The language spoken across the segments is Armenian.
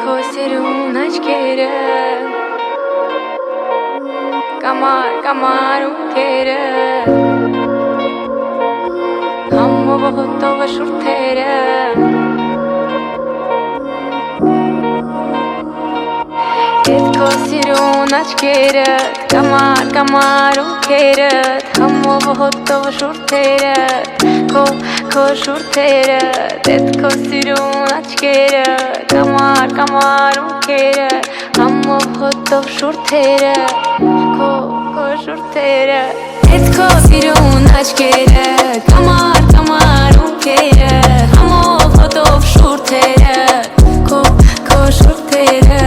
քո սիրուն աչքերը կամար ունքերը համով հոտով շուրթերը Այդ քո սիրուն աչքերը կամար ունքերը համով հոտով շուրթերը քո շուրթերը Այդ քո սիրուն աչքերը կամար ունքերը համով հոտով շուրթերը քո շուրթերը Այդ քո սիրուն աչքերը կամար ունքերը համով հոտով շուրթերը քո շուրթերը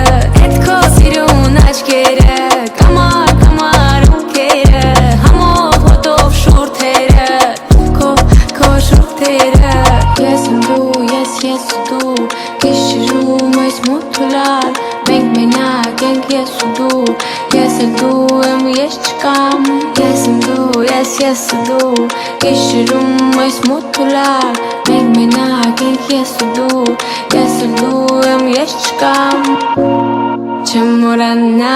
Այդ քո սիրուն աչքերը կամար ունքերը համով հոտով շուրթերը քո շուրթերը Ես եմ դու գիշերում այս մութուլար Մենք մենակ ենք ես ու դու Ես էլ դու եմ ես չկամ Ես եմ դու ես ու դու Գիշերում այս մութուլար Մենք մենակ ենք ես ու դու Ես էլ դու եմ ես չկամ Չեմ մորանա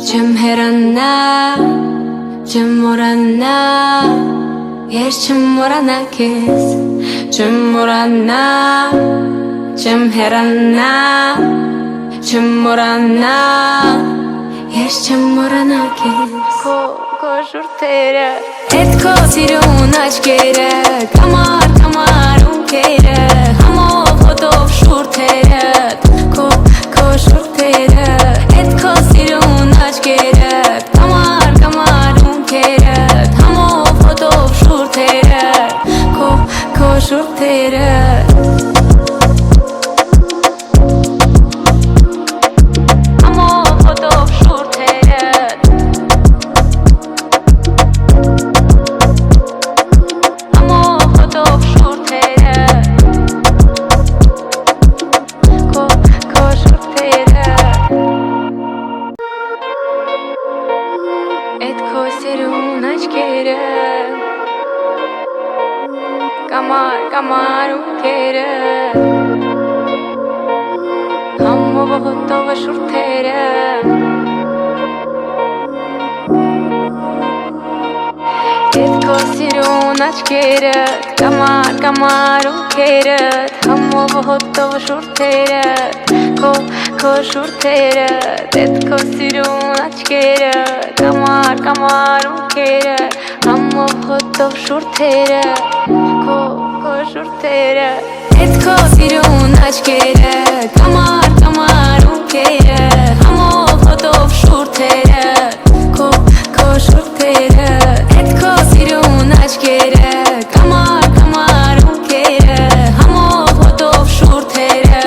Չեմ հեռանա Չեմ մորանա Ես չեմ մորանա քեզ Չեմ մորանա Չեմ հեռանա Չեմ մորանա Ես չեմ մորանա քեզ Քո շուրթերը Այդ քո սիրուն աչքերը կամար ունքերը համով հոտով շուրթերը քո շուրթերը Այդ քո սիրուն աչքերը կամար ունքերը համով հոտով շուրթերը քո շուրթերը Այդ քո սիրուն աչքերը կամար ունքերը համով հոտով շուրթերը Այդ քո սիրուն աչքերը կամար ունքերը համով հոտով շուրթերը քո շուրթերը Այդ քո սիրուն աչքերը կամար ունքերը համով հոտով շուրթերը քո շուրթերը Այդ քո սիրուն աչքերը կամար ունքերը համով հոտով շուրթերը քո շուրթերը Այդ քո սիրուն աչքերը կամար ունքերը համով հոտով շուրթերը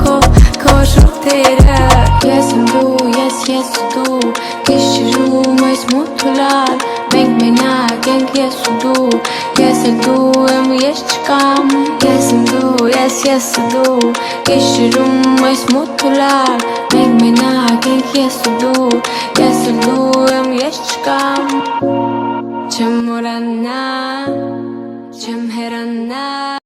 քո շուրթերը Ես եմ դու ես ու դու Գիշերում այս մութուլար Մենք մենակ ենք ես ու դու Ես էլ դու եմ ես չկամ Ես եմ դու ես ու դու Գիշերում այս մութուլար Մենք մենակ ենք ես ու դու Ես էլ դու եմ ես չկամ Չեմ մորանա Չեմ հեռանա